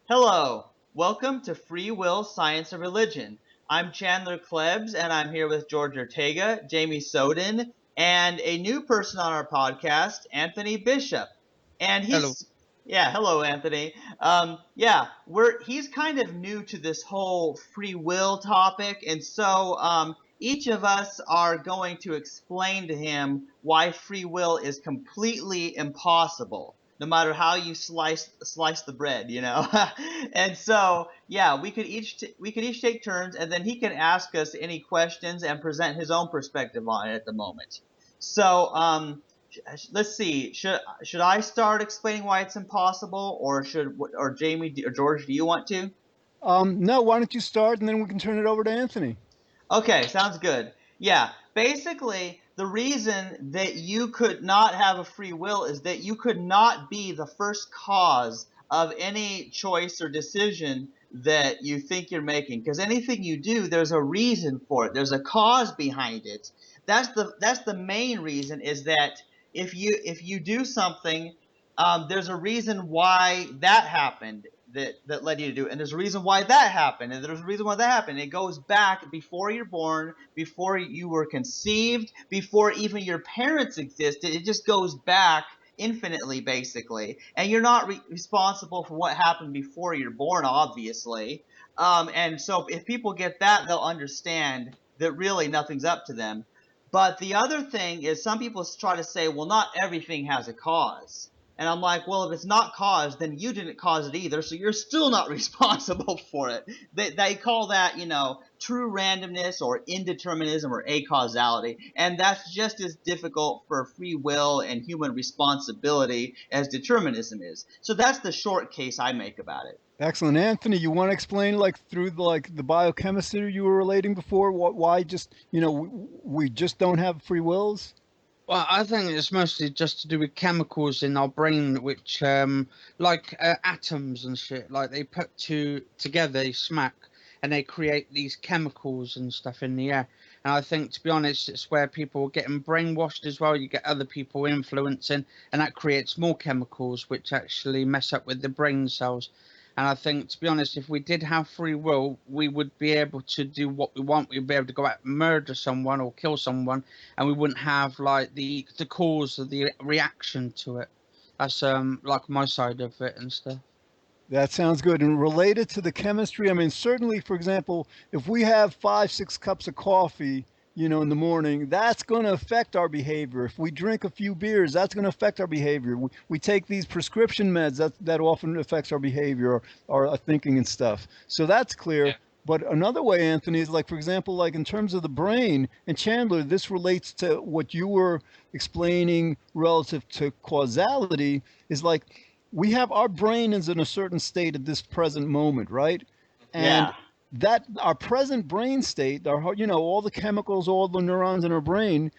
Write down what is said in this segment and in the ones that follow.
Hello, welcome to Free Will, Science, and Religion. I'm Chandler Klebs, and I'm here with George Ortega, Jamie Soden, and a new person on our podcast, Anthony Bishop. And Hello. hello, Anthony. He's kind of new to this whole free will topic, and so each of us are going to explain to him why free will is completely impossible no matter how you slice the bread, you know. And so, yeah, we could each take turns, and then he can ask us any questions and present his own perspective on it at the moment. So, let's see. Should I start explaining why it's impossible, or Jamie or George? Do you want to? No, why don't you start and then we can turn it over to Anthony? Okay, sounds good. Yeah, basically, the reason that you could not have a free will is that you could not be the first cause of any choice or decision that you think you're making. Because anything you do, there's a reason for it. There's a cause behind it. That's the main reason is that if you do something, there's a reason why that happened that led you to do it, and there's a reason why that happened, and there's a reason why that happened. It goes back before you're born, before you were conceived, before even your parents existed. It just goes back infinitely, basically, and you're not responsible for what happened before you're born, obviously. And so if people get that, they'll understand that really nothing's up to them. But the other thing is some people try to say, well, not everything has a cause. And I'm like, well, if it's not caused, then you didn't cause it either, so you're still not responsible for it. They call that, true randomness or indeterminism or acausality, and that's just as difficult for free will and human responsibility as determinism is. So that's the short case I make about it. Excellent. Anthony, you want to explain through the biochemistry you were relating before why just, we just don't have free wills? Well, I think it's mostly just to do with chemicals in our brain, which, like atoms and shit, like they put together, they smack, and they create these chemicals and stuff in the air. And I think, to be honest, it's where people are getting brainwashed as well. You get other people influencing, and that creates more chemicals, which actually mess up with the brain cells. And I think, to be honest, if we did have free will, we would be able to do what we want. We'd be able to go out and murder someone or kill someone, and we wouldn't have like the cause of the reaction to it. That's like my side of it and stuff. That sounds good. And related to the chemistry, I mean, certainly, for example, if we have 5, 6 cups of coffee, in the morning, that's going to affect our behavior. If we drink a few beers, that's going to affect our behavior. We take these prescription meds, that often affects our behavior, our thinking and stuff. So that's clear. Yeah. But another way, Anthony, is like, for example, like in terms of the brain, and Chandler, this relates to what you were explaining relative to causality, is like we have our brain is in a certain state at this present moment, right? And Yeah. that our present brain state, all the chemicals, all the neurons in our brain,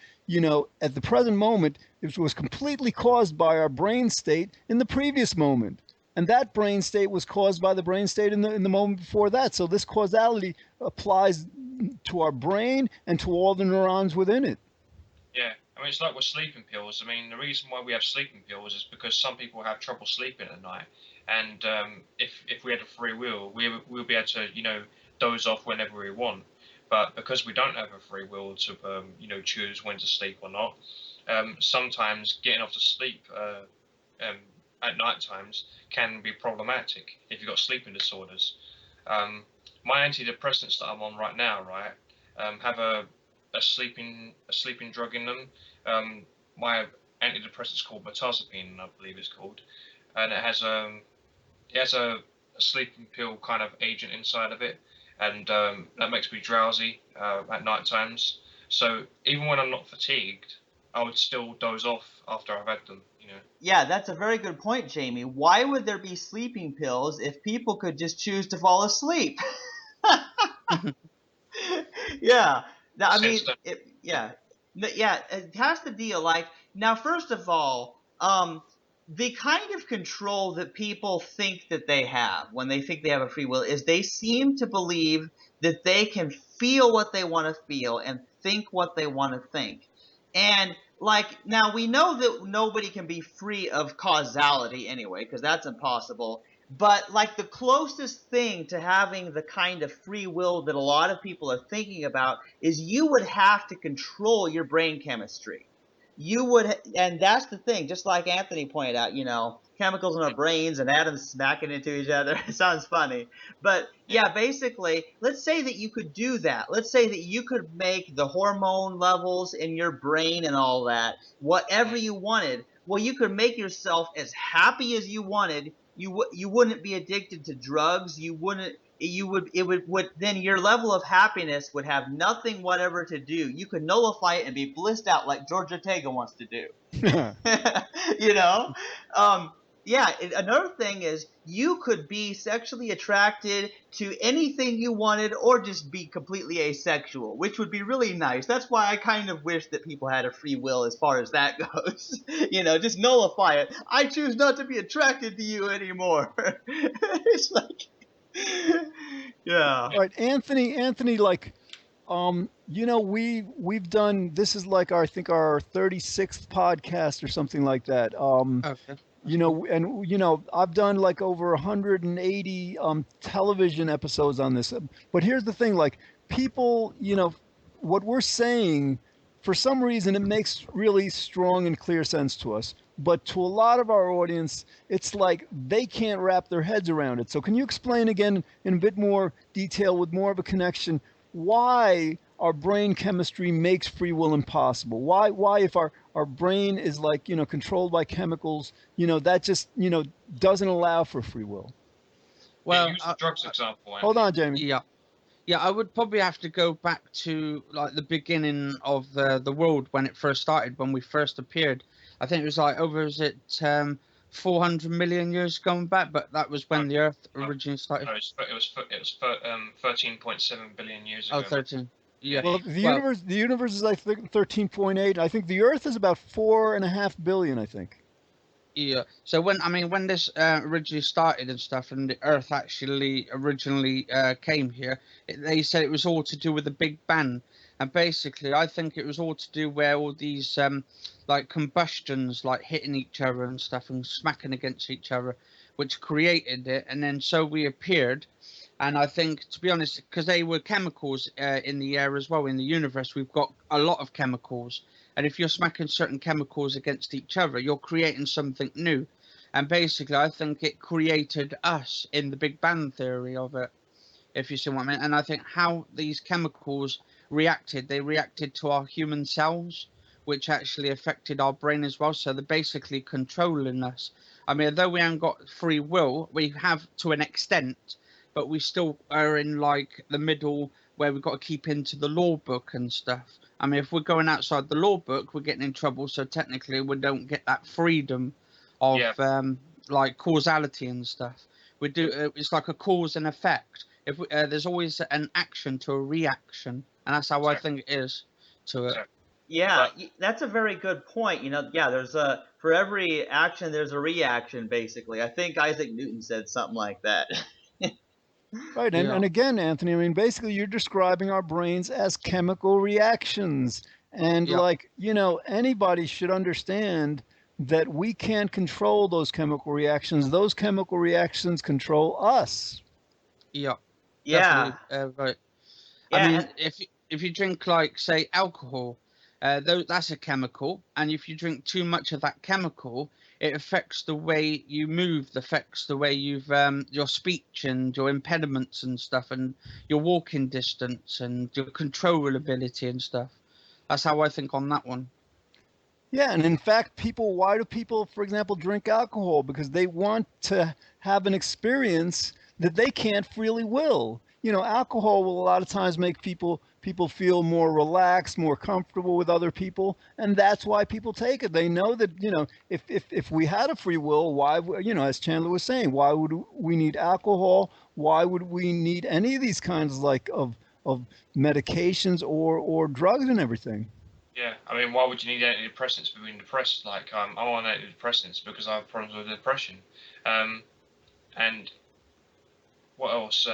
at the present moment, it was completely caused by our brain state in the previous moment. And that brain state was caused by the brain state in the moment before that. So this causality applies to our brain and to all the neurons within it. Yeah, I mean, it's like with sleeping pills. I mean, the reason why we have sleeping pills is because some people have trouble sleeping at night, and if we had a free will, we'll be able to doze off whenever we want. But because we don't have a free will to choose when to sleep or not, sometimes getting off to sleep um, at night times can be problematic if you've got sleeping disorders. Um, my antidepressants that I'm on right now, right, have a sleeping drug in them. My antidepressant's called mirtazapine, I believe it's called, and it has a sleeping pill kind of agent inside of it, and that makes me drowsy at night times. So even when I'm not fatigued, I would still doze off after I've had them. Yeah, that's a very good point, Jamie. Why would there be sleeping pills if people could just choose to fall asleep? Yeah. I mean, Sense that. yeah. Yeah, that's the deal. Like, now, first of all, the kind of control that people think that they have when they think they have a free will is they seem to believe that they can feel what they want to feel and think what they want to think. And like, now we know that nobody can be free of causality anyway, because that's impossible. But like the closest thing to having the kind of free will that a lot of people are thinking about is you would have to control your brain chemistry. You would, and that's the thing, just like Anthony pointed out, chemicals in our brains and atoms smacking into each other. It sounds funny. But yeah, basically, let's say that you could do that. Let's say that you could make the hormone levels in your brain and all that whatever you wanted. Well, you could make yourself as happy as you wanted. You wouldn't be addicted to drugs. You wouldn't you would it would then your level of happiness would have nothing whatever to do. You could nullify it and be blissed out like George Ortega wants to do. you know yeah, another thing is you could be sexually attracted to anything you wanted or just be completely asexual, which would be really nice. That's why I kind of wish that people had a free will as far as that goes. Just nullify it. I choose not to be attracted to you anymore. It's like yeah. All right, Anthony, like, we've done, this is like I think our 36th podcast or something like that. Okay. I've done like over 180 television episodes on this. But here's the thing, like, people, what we're saying, for some reason, it makes really strong and clear sense to us. But to a lot of our audience, it's like they can't wrap their heads around it. So can you explain again in a bit more detail with more of a connection why our brain chemistry makes free will impossible? Why if our brain is like, controlled by chemicals, that just, doesn't allow for free will? Well, use the drugs example. Hold on, Jamie. yeah. Yeah, I would probably have to go back to like the beginning of the world when it first started, when we first appeared. I think it was like 400 million years going back, but that was when the Earth originally started. No, it was 13.7 billion years ago. Oh, 13. Yeah. Well, the universe is, I think, 13.8. I think the Earth is about 4.5 billion, I think. Yeah. So when this originally started and stuff, and the Earth actually originally came here, they said it was all to do with the Big Bang, and basically, I think it was all to do where all these like combustions, like hitting each other and stuff, and smacking against each other, which created it, and then so we appeared. And I think, to be honest, because they were chemicals in the air as well, in the universe, we've got a lot of chemicals. And if you're smacking certain chemicals against each other, you're creating something new. And basically, I think it created us in the Big Bang theory of it, if you see what I mean. And I think how these chemicals they reacted to our human cells, which actually affected our brain as well. So they're basically controlling us. I mean, although we haven't got free will, we have to an extent, but we still are in like the middle where we've got to keep into the law book and stuff. I mean, if we're going outside the law book, we're getting in trouble. So technically, we don't get that freedom of like causality and stuff. We do. It's like a cause and effect. If there's always an action to a reaction, and that's how I think it is to it. Yeah, that's a very good point. Yeah, there's for every action, there's a reaction, basically. I think Isaac Newton said something like that. Right, and again, Anthony, I mean, basically, you're describing our brains as chemical reactions. And like, anybody should understand that we can't control those chemical reactions. Those chemical reactions control us. Yeah. Yeah. Right. Yeah. I mean, if you drink, like, say, alcohol, that's a chemical, and if you drink too much of that chemical, it affects the way you move, affects the way you've your speech and your impediments and stuff, and your walking distance and your control ability and stuff. That's how I think on that one. Yeah, and in fact, why do people, for example, drink alcohol? Because they want to have an experience that they can't freely will. Alcohol will a lot of times make people feel more relaxed, more comfortable with other people, and that's why people take it. They know that, if we had a free will, why, as Chandler was saying, why would we need alcohol? Why would we need any of these kinds like of medications or drugs and everything? Yeah, I mean, why would you need antidepressants for being depressed? Like, I'm on antidepressants because I have problems with depression. And what else?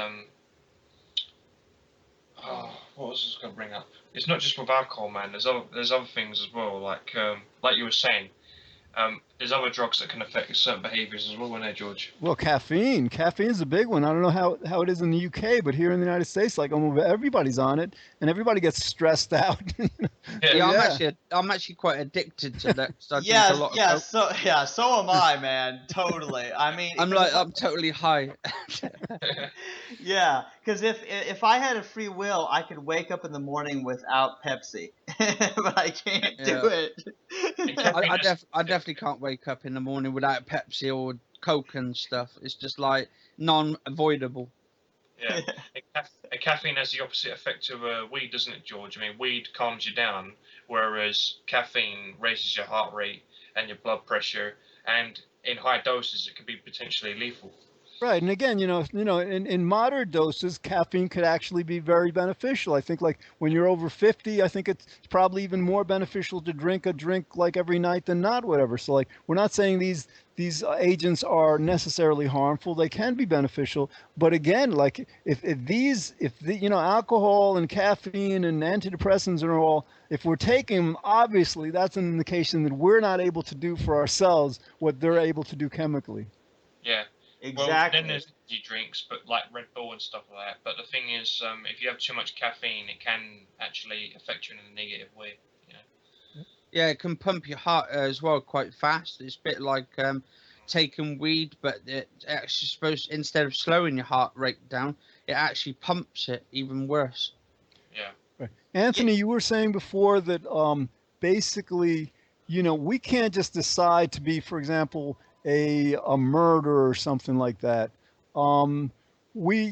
Oh, what was I just going to bring up? It's not just with alcohol, man. There's other things as well. Like you were saying, there's other drugs that can affect certain behaviours as well, isn't there, George? Well, caffeine. Caffeine's a big one. I don't know how it is in the UK, but here in the United States, like almost everybody's on it, and everybody gets stressed out. So Yeah, yeah. I'm actually quite addicted to that. 'Cause I drink a Yeah, lot of yeah, coke. so am I, man. Totally. I mean, I'm 'cause like, if I, I'm totally high. yeah, because if I had a free will, I could wake up in the morning without Pepsi, but I can't do Yeah. And it. caffeine has, I definitely can't wake up in the morning without Pepsi or Coke and stuff. It's just like non-avoidable. yeah. And caffeine has the opposite effect of weed, doesn't it, George? I mean, weed calms you down, whereas caffeine raises your heart rate and your blood pressure, and in high doses, it can be potentially lethal. Right, and again, in moderate doses, caffeine could actually be very beneficial. I think, like when you're over 50, I think it's probably even more beneficial to drink a drink like every night than not, whatever. So, like, we're not saying these agents are necessarily harmful. They can be beneficial, but again, like if alcohol and caffeine and antidepressants are all, if we're taking them, obviously that's an indication that we're not able to do for ourselves what they're able to do chemically. Yeah. Well, then Exactly. there's energy drinks, but like Red Bull and stuff like that. But the thing is, if you have too much caffeine, it can actually affect you in a negative way. You know. Yeah, it can pump your heart as well quite fast. It's a bit like taking weed, but it actually supposed instead of slowing your heart rate down, it actually pumps it even worse. Yeah. Right. Yeah, Anthony, you were saying before that basically, we can't just decide to be, for example, a murderer or something like that. Um, we,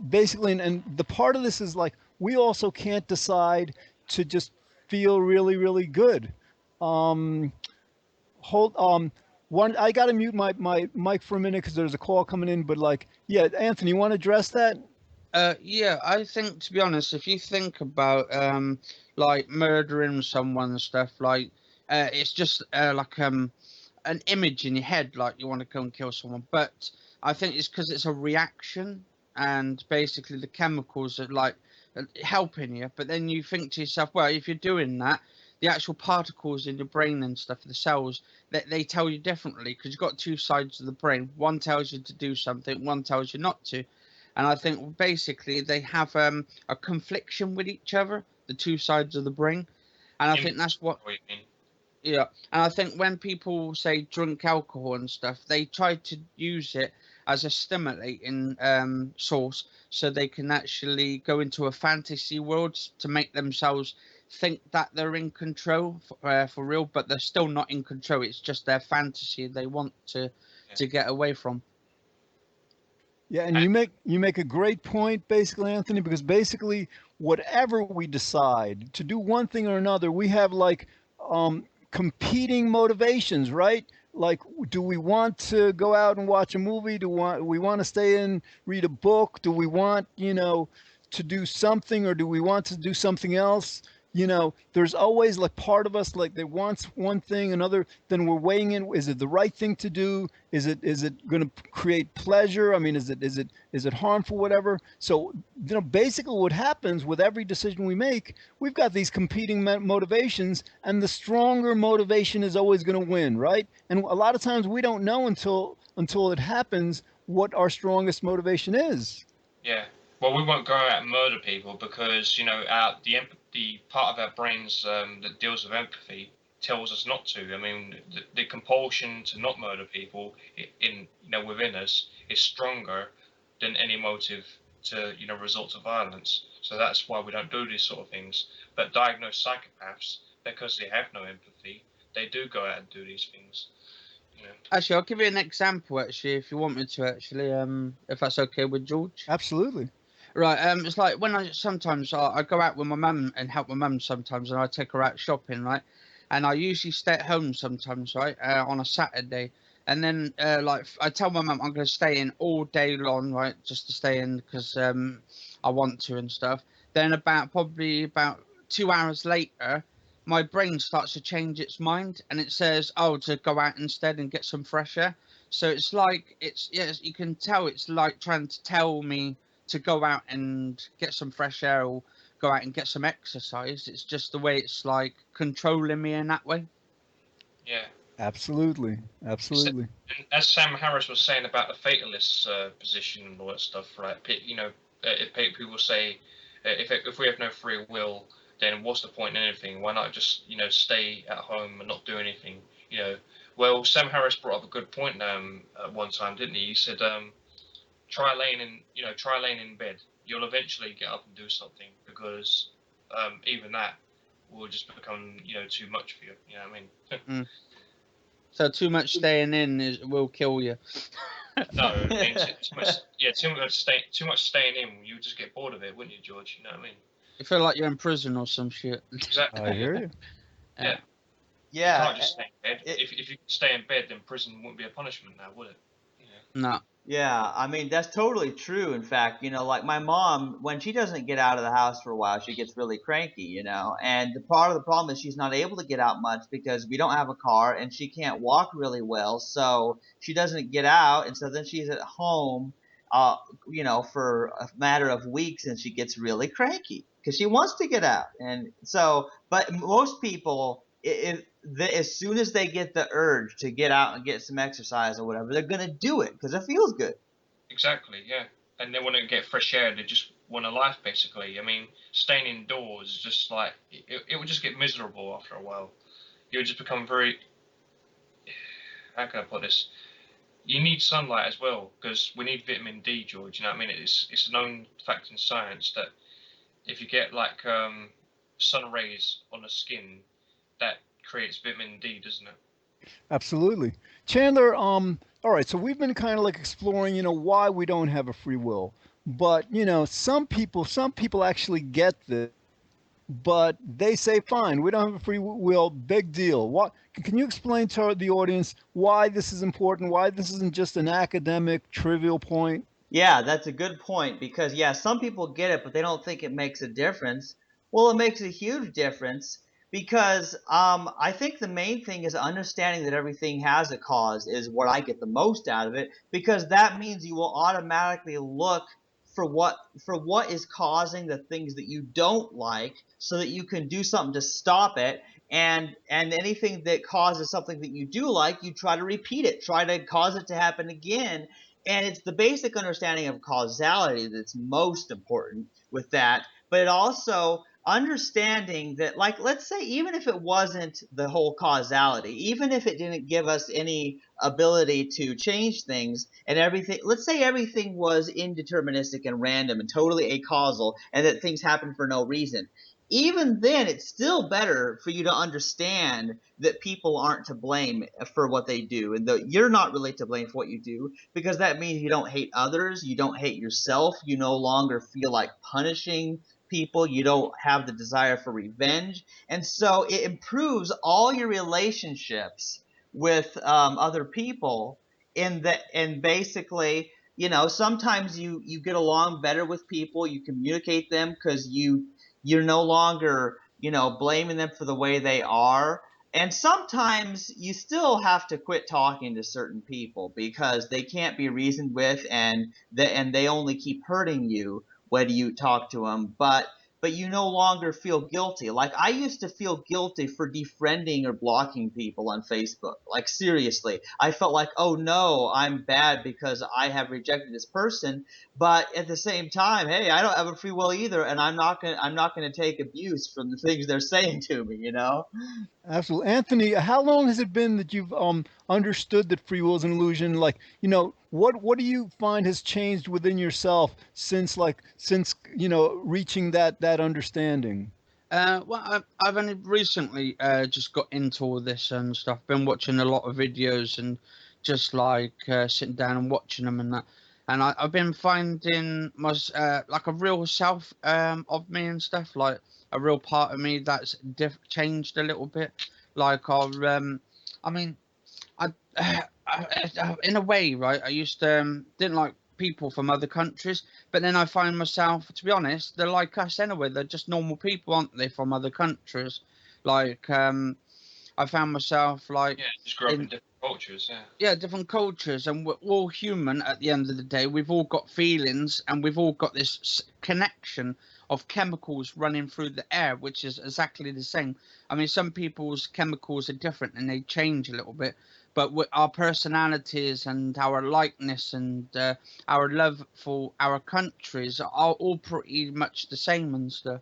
basically, and the part of this is like we also can't decide to just feel really, really good. Um, hold, one, I got to mute my mic for a minute because there's a call coming in. But like, yeah, Anthony, you want to address that? Yeah, I think to be honest, if you think about like murdering someone and stuff, like it's just like an image in your head, like you want to go and kill someone. But I think it's because it's a reaction, and basically the chemicals are like helping you. But then you think to yourself, well, if you're doing that, the actual particles in your brain and stuff, the cells, they tell you differently because you've got two sides of the brain. One tells you to do something, one tells you not to. And I think basically they have a confliction with each other, the two sides of the brain. And I think that's what, What you mean? yeah. And I think when people say drink alcohol and stuff, they try to use it as a stimulating source so they can actually go into a fantasy world to make themselves think that they're in control for real, but they're still not in control. It's just their fantasy they want to get away from. Yeah, and you make a great point, basically, Anthony, because basically, whatever we decide to do one thing or another, we have like competing motivations, right? Like, do we want to go out and watch a movie? We want to stay in, read a book? Do we want, to do something, or do we want to do something else? There's always like part of us like that wants one thing, another. Then we're weighing in: is it the right thing to do? Is it going to create pleasure? I mean, is it harmful? Whatever. So basically, what happens with every decision we make, we've got these competing motivations, and the stronger motivation is always going to win, right? And a lot of times we don't know until it happens what our strongest motivation is. Yeah. Well, we won't go out and murder people because the part of our brains that deals with empathy tells us not to. I mean, the compulsion to not murder people within us is stronger than any motive to resort to violence. So that's why we don't do these sort of things. But diagnosed psychopaths, because they have no empathy, they do go out and do these things. Actually, I'll give you an example. Actually, if you want me to, actually, if that's okay with George. Absolutely. Right. It's like when I go out with my mum and help my mum sometimes, and I take her out shopping, right? And I usually stay at home sometimes, right, on a Saturday. And then, like, I tell my mum I'm going to stay in all day long, right, just to stay in because I want to and stuff. Then probably about 2 hours later, my brain starts to change its mind, and it says, "Oh, to go out instead and get some fresh air." So it's like yes, you can tell it's like trying to tell me to go out and get some fresh air or go out and get some exercise. It's just the way it's like controlling me in that way. Yeah. Absolutely. Absolutely. And as Sam Harris was saying about the fatalist position and all that stuff, right? If people say if we have no free will, then what's the point in anything? Why not just stay at home and not do anything? Well, Sam Harris brought up a good point at one time, didn't he? He said, try laying in bed. You'll eventually get up and do something, because even that will just become too much for you. You know what I mean? So too much staying in will kill you. No, I mean too much staying in. You would just get bored of it, wouldn't you, George? You know what I mean? You feel like you're in prison or some shit. Exactly. I hear you. Yeah. Yeah. You can't just stay in bed. If you could stay in bed, then prison wouldn't be a punishment now, would it? No. Yeah, I mean, that's totally true. In fact, like my mom, when she doesn't get out of the house for a while, she gets really cranky, and part of the problem is she's not able to get out much because we don't have a car and she can't walk really well. So she doesn't get out. And so then she's at home, for a matter of weeks, and she gets really cranky because she wants to get out. And so, but most people, as soon as they get the urge to get out and get some exercise or whatever, they're going to do it because it feels good. Exactly, yeah. And they want to get fresh air. They just want a life, basically. I mean, staying indoors is just like, it would just get miserable after a while. You would just become very, how can I put this? You need sunlight as well, because we need vitamin D, George. You know what I mean? It's a known fact in science that if you get like sun rays on the skin, that creates vitamin D, doesn't it? Absolutely. Chandler, all right, so we've been kind of like exploring, why we don't have a free will. But, some people actually get this, but they say, fine, we don't have a free will, big deal. What can you explain to the audience why this is important, why this isn't just an academic trivial point? Yeah, that's a good point because, yeah, some people get it, but they don't think it makes a difference. Well, it makes a huge difference because I think the main thing is understanding that everything has a cause is what I get the most out of it, because that means you will automatically look for what is causing the things that you don't like so that you can do something to stop it. And anything that causes something that you do like, you try to repeat it, try to cause it to happen again. And it's the basic understanding of causality that's most important with that. But it also understanding that, like, let's say, even if it wasn't the whole causality, even if it didn't give us any ability to change things and everything, let's say everything was indeterministic and random and totally acausal and that things happen for no reason. Even then, it's still better for you to understand that people aren't to blame for what they do, and that you're not really to blame for what you do, because that means you don't hate others, you don't hate yourself, you no longer feel like punishing people, you don't have the desire for revenge, and so it improves all your relationships with other people. And basically, sometimes you get along better with people, you communicate them because you're no longer, blaming them for the way they are. And sometimes you still have to quit talking to certain people because they can't be reasoned with, and they only keep hurting you when you talk to them. But you no longer feel guilty. Like, I used to feel guilty for defriending or blocking people on Facebook. Like, seriously, I felt like, oh no, I'm bad because I have rejected this person. But at the same time, hey, I don't have a free will either, and I'm not gonna take abuse from the things they're saying to me. Absolutely. Anthony, how long has it been that you've understood that free will is an illusion? Like, what do you find has changed within yourself since reaching that understanding? Well, I've only recently just got into all this and stuff. Been watching a lot of videos and just like sitting down and watching them and that. And I've been finding like a real self of me and stuff, like a real part of me that's changed a little bit. Like I mean, I, in a way, right? I used to didn't like people from other countries, but then I find myself, to be honest, they're like us anyway. They're just normal people, aren't they, from other countries? Like I found myself like Yeah, just grow up in different cultures. Yeah. different cultures, and we're all human at the end of the day. We've all got feelings, and we've all got this connection of chemicals running through the air, which is exactly the same. I mean, some people's chemicals are different and they change a little bit, but our personalities and our likeness and our love for our countries are all pretty much the same and stuff.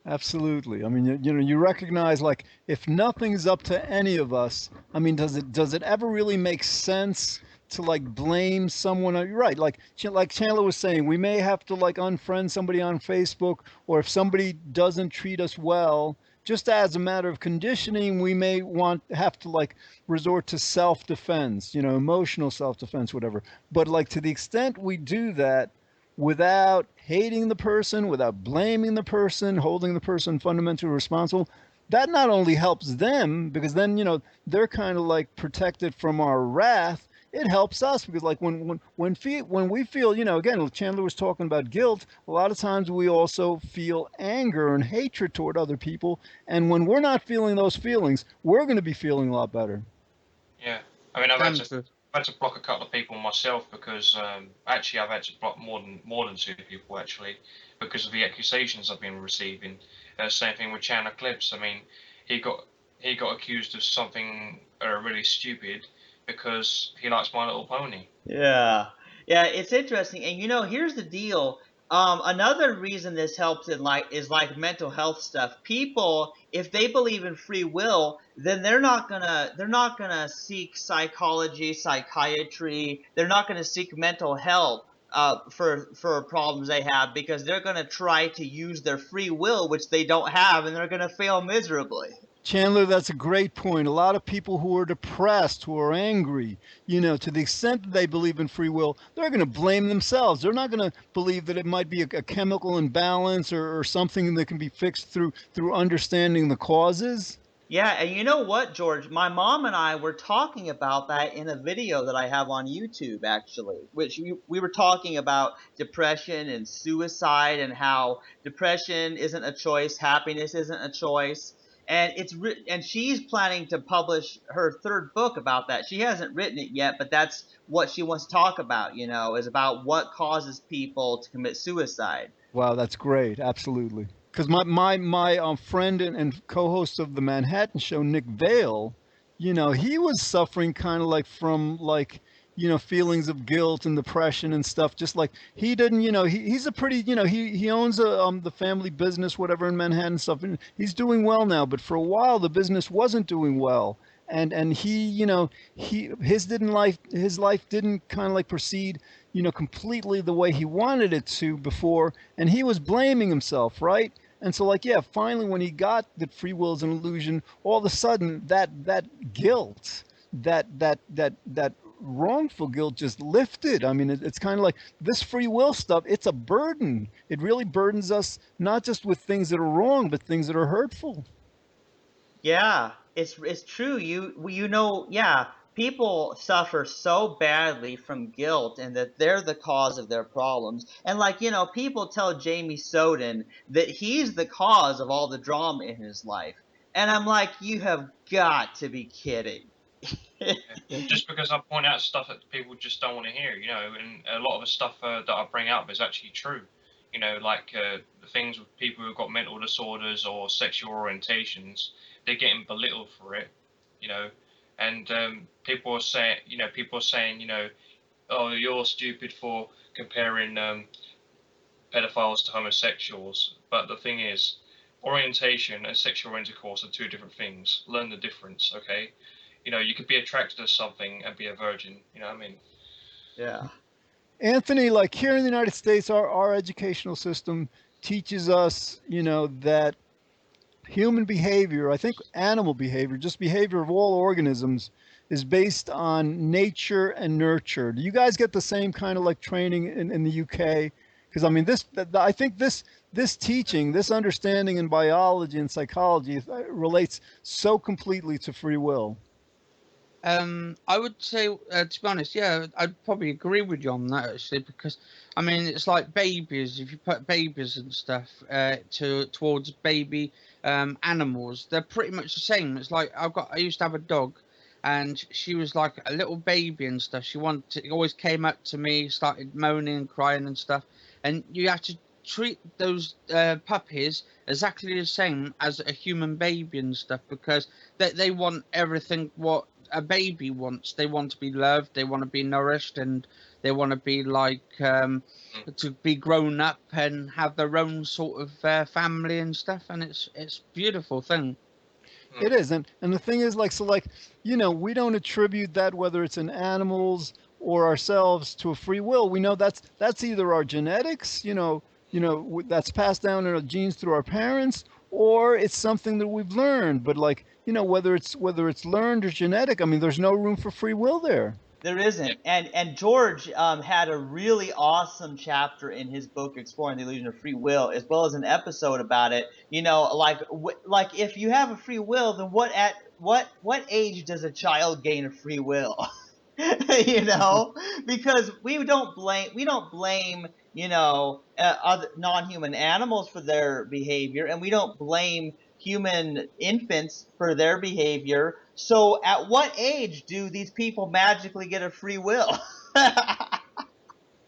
Absolutely. I mean, you know, you recognize, like, if nothing's up to any of us, I mean, does it ever really make sense to like blame someone? You're right. Like Chandler was saying, we may have to like unfriend somebody on Facebook, or if somebody doesn't treat us well, just as a matter of conditioning, we may have to like resort to self-defense, you know, emotional self-defense, whatever. But like to the extent we do that without hating the person, without blaming the person, holding the person fundamentally responsible, that not only helps them, because then, you know, they're kind of like protected from our wrath. It helps us because, like, when we feel, you know, again, Chandler was talking about guilt. A lot of times we also feel anger and hatred toward other people, and when we're not feeling those feelings, we're going to be feeling a lot better. Yeah. I mean, I've Damn had to block a couple of people myself because actually I've had to block more than two people actually because of the accusations I've been receiving. Same thing with Chandler Klebs. I mean, he got accused of something really stupid because he likes My Little Pony. Yeah. Yeah, it's interesting. And you know, here's the deal. Another reason this helps in like is like mental health stuff. People, if they believe in free will, then they're not gonna seek psychology, psychiatry. They're not gonna seek mental help for problems they have because they're gonna try to use their free will, which they don't have, and they're gonna fail miserably. Chandler, that's a great point. A lot of people who are depressed, who are angry, you know, to the extent that they believe in free will, they're going to blame themselves. They're not going to believe that it might be a chemical imbalance or something that can be fixed through understanding the causes. Yeah, and you know what, George? My mom and I were talking about that in a video that I have on YouTube, actually, which we were talking about depression and suicide and how depression isn't a choice, happiness isn't a choice. And and she's planning to publish her third book about that. She hasn't written it yet, but that's what she wants to talk about, you know, is about what causes people to commit suicide. Wow, that's great. Absolutely. Because my friend and co-host of the Manhattan Show, Nick Vale, you know, he was suffering kind of like from like, you know, feelings of guilt and depression and stuff. Just like he didn't, you know, he's a pretty, you know, he owns the family business, whatever, in Manhattan and stuff, and he's doing well now. But for a while, the business wasn't doing well, and he, you know, his life didn't kind of like proceed, you know, completely the way he wanted it to before, and he was blaming himself, right? And so, like, yeah, finally, when he got that free will is an illusion, all of a sudden, that guilt, that wrongful guilt just lifted. I mean, it's kind of like this free will stuff. It's a burden. It really burdens us, not just with things that are wrong, but things that are hurtful. Yeah, it's true. You know, yeah, people suffer so badly from guilt and that they're the cause of their problems. And like, you know, people tell Jamie Soden that he's the cause of all the drama in his life. And I'm like, you have got to be kidding. Just because I point out stuff that people just don't want to hear, you know, and a lot of the stuff that I bring up is actually true. You know, like the things with people who've got mental disorders or sexual orientations, they're getting belittled for it, you know, and people are saying, you know, oh, you're stupid for comparing pedophiles to homosexuals. But the thing is, orientation and sexual intercourse are two different things. Learn the difference, okay? You know, you could be attracted to something and be a virgin. You know what I mean? Yeah. Anthony, like here in the United States, our educational system teaches us, you know, that human behavior, I think animal behavior, just behavior of all organisms, is based on nature and nurture. Do you guys get the same kind of like training in the UK? Because I mean, I think this teaching, this understanding in biology and psychology relates so completely to free will. I would say, to be honest, yeah, I'd probably agree with you on that actually, because I mean, it's like babies. If you put babies and stuff towards baby animals, they're pretty much the same. It's like I used to have a dog, and she was like a little baby and stuff. It always came up to me, started moaning and crying and stuff, and you have to treat those puppies exactly the same as a human baby and stuff, because they want everything what a baby wants. They want to be loved, they want to be nourished, and they want to be like to be grown up and have their own sort of family and stuff. And it's a beautiful thing. It is, and the thing is, like, so, like, we don't attribute that, whether it's in animals or ourselves, to a free will. We know that's either our genetics, that's passed down in our genes through our parents, or it's something that we've learned. But, like, whether it's learned or genetic, I mean, there's no room for free will there. There isn't. And George had a really awesome chapter in his book Exploring the Illusion of Free Will, as well as an episode about it. Like if you have a free will, then what age does a child gain a free will? Because we don't blame other non-human animals for their behavior, and we don't blame human infants for their behavior. So at what age do these people magically get a free will?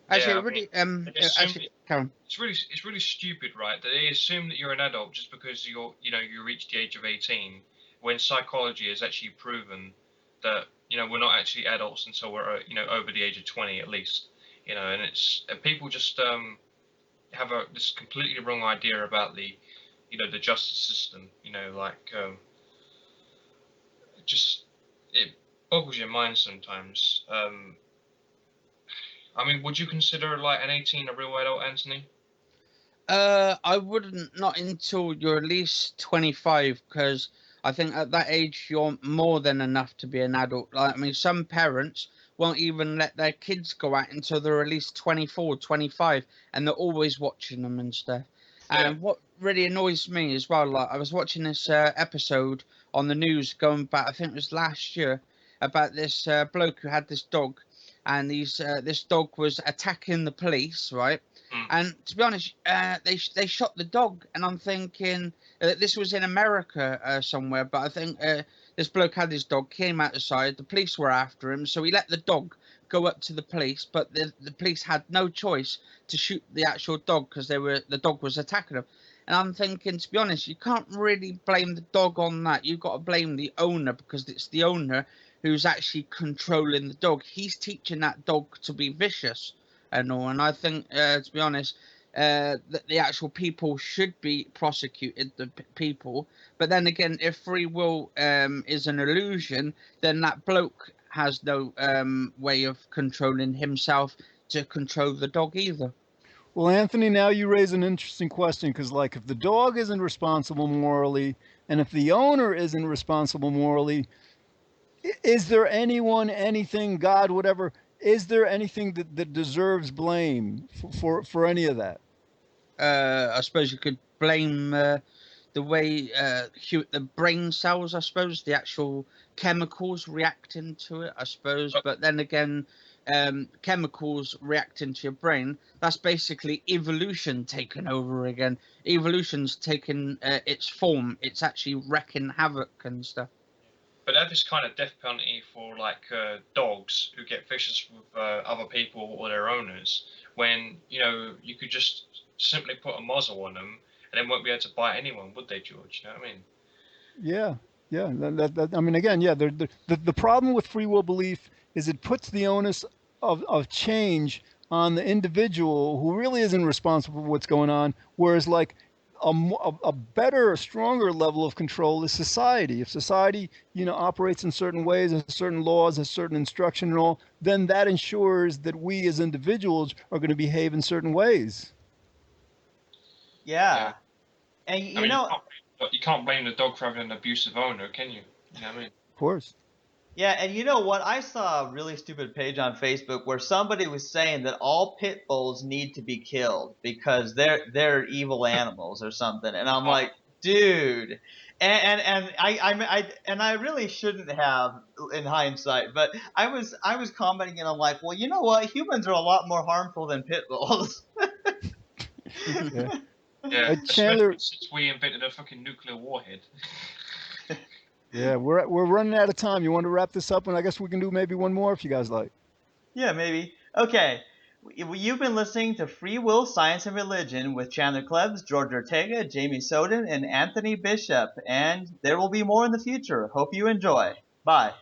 Actually, Yeah, I really, mean, they assume actually, Karen. it's really stupid, right? That they assume that you're an adult just because you reached the age of 18, when psychology has actually proven that we're not actually adults until we're over the age of 20 at least. And it's people just have this completely wrong idea about the justice system. It boggles your mind sometimes. I mean, would you consider like an 18 a real adult, Anthony? I wouldn't, not until you're at least 25, because I think at that age you're more than enough to be an adult. Like, I mean, some parents won't even let their kids go out until they're at least 24, 25, and they're always watching them and stuff. Yeah. And what really annoys me as well, like I was watching this episode on the news going back, I think it was last year, about this bloke who had this dog, and this dog was attacking the police, right? Mm. And to be honest, they shot the dog, and I'm thinking this was in America somewhere, but I think this bloke had his dog, came out the side, the police were after him, so he let the dog go up to the police, but the police had no choice to shoot the actual dog because the dog was attacking him. And I'm thinking, to be honest, you can't really blame the dog on that. You've got to blame the owner, because it's the owner who's actually controlling the dog. He's teaching that dog to be vicious and all. And I think, to be honest, that the actual people should be prosecuted, the people. But then again, if free will is an illusion, then that bloke has no way of controlling himself to control the dog either. Well, Anthony, now you raise an interesting question, because, like, if the dog isn't responsible morally, and if the owner isn't responsible morally, is there anyone, anything, God, whatever, is there anything that deserves blame for any of that? I suppose you could blame the way the brain cells, I suppose, the actual chemicals reacting to it, I suppose. But then again, chemicals reacting to your brain, that's basically evolution taken over again. Evolution's taken its form. It's actually wrecking havoc and stuff. But they have this kind of death penalty for like dogs who get vicious with other people or their owners, when you could just simply put a muzzle on them and they won't be able to bite anyone, would they, George? You know what I mean? Yeah. That I mean, again, yeah. The problem with free will belief is it puts the onus of change on the individual, who really isn't responsible for what's going on. Whereas, like, a better, stronger level of control is society. If society, operates in certain ways, has certain laws, has certain instruction and all, then that ensures that we as individuals are going to behave in certain ways. Yeah. And you can't blame the dog for having an abusive owner, can you? You know what I mean? Of course. Yeah, and you know what? I saw a really stupid page on Facebook where somebody was saying that all pit bulls need to be killed because they're evil animals or something. And I'm like, dude. I really shouldn't have in hindsight, but I was commenting and I'm like, well, you know what? Humans are a lot more harmful than pit bulls. Yeah. Yeah, Chandler, especially since we invented a fucking nuclear warhead. yeah, we're running out of time. You want to wrap this up, and I guess we can do maybe one more if you guys like. Yeah, maybe. Okay. You've been listening to Free Will, Science, and Religion with Chandler Klebs, George Ortega, Jamie Soden, and Anthony Bishop. And there will be more in the future. Hope you enjoy. Bye.